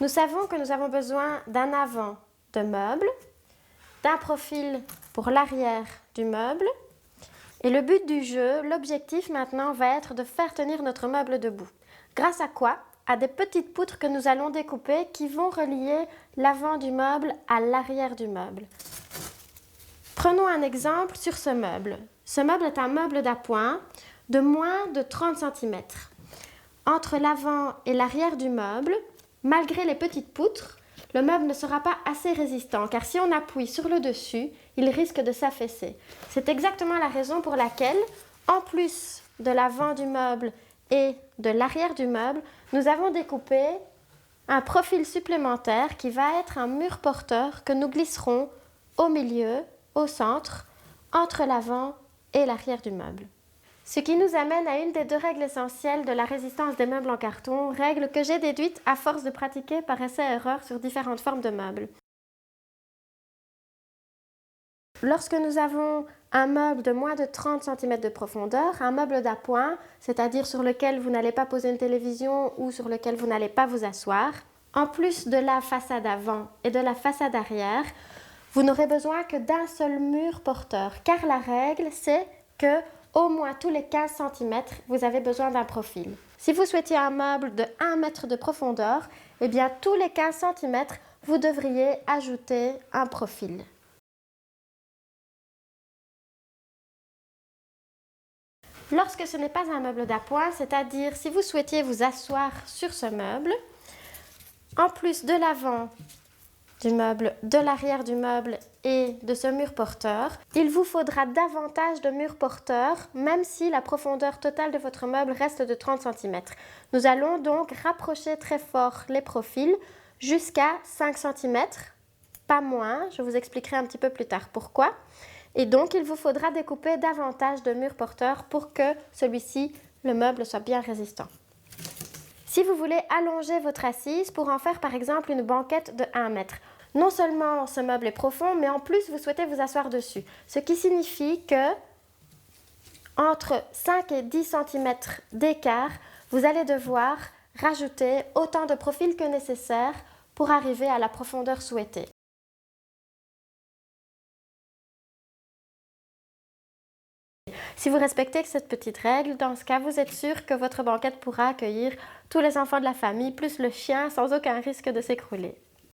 Nous savons que nous avons besoin d'un avant de meuble, d'un profil pour l'arrière du meuble. Et le but du jeu, l'objectif maintenant va être de faire tenir notre meuble debout. Grâce à quoi? À des petites poutres que nous allons découper qui vont relier l'avant du meuble à l'arrière du meuble. Prenons un exemple sur ce meuble. Ce meuble est un meuble d'appoint de moins de 30 cm. Entre l'avant et l'arrière du meuble, malgré les petites poutres, le meuble ne sera pas assez résistant car si on appuie sur le dessus, il risque de s'affaisser. C'est exactement la raison pour laquelle, en plus de l'avant du meuble et de l'arrière du meuble, nous avons découpé un profil supplémentaire qui va être un mur porteur que nous glisserons au milieu, au centre, entre l'avant et l'arrière du meuble. Ce qui nous amène à une des deux règles essentielles de la résistance des meubles en carton, règle que j'ai déduite à force de pratiquer par essai-erreur sur différentes formes de meubles. Lorsque nous avons un meuble de moins de 30 cm de profondeur, un meuble d'appoint, c'est-à-dire sur lequel vous n'allez pas poser une télévision ou sur lequel vous n'allez pas vous asseoir, en plus de la façade avant et de la façade arrière, vous n'aurez besoin que d'un seul mur porteur, car la règle c'est que au moins tous les 15 cm, vous avez besoin d'un profil. Si vous souhaitiez un meuble de 1 mètre de profondeur, eh bien tous les 15 cm, vous devriez ajouter un profil. Lorsque ce n'est pas un meuble d'appoint, c'est-à-dire si vous souhaitiez vous asseoir sur ce meuble, en plus de l'avant du meuble, de l'arrière du meuble et de ce mur porteur, il vous faudra davantage de murs porteurs, même si la profondeur totale de votre meuble reste de 30 cm. Nous allons donc rapprocher très fort les profils jusqu'à 5 cm, pas moins, je vous expliquerai un petit peu plus tard pourquoi. Et donc il vous faudra découper davantage de murs porteurs pour que celui-ci, le meuble, soit bien résistant. Si vous voulez allonger votre assise pour en faire par exemple une banquette de 1 mètre, non seulement ce meuble est profond, mais en plus vous souhaitez vous asseoir dessus. Ce qui signifie que entre 5 et 10 cm d'écart, vous allez devoir rajouter autant de profils que nécessaire pour arriver à la profondeur souhaitée. Si vous respectez cette petite règle, dans ce cas, vous êtes sûr que votre banquette pourra accueillir tous les enfants de la famille, plus le chien, sans aucun risque de s'écrouler.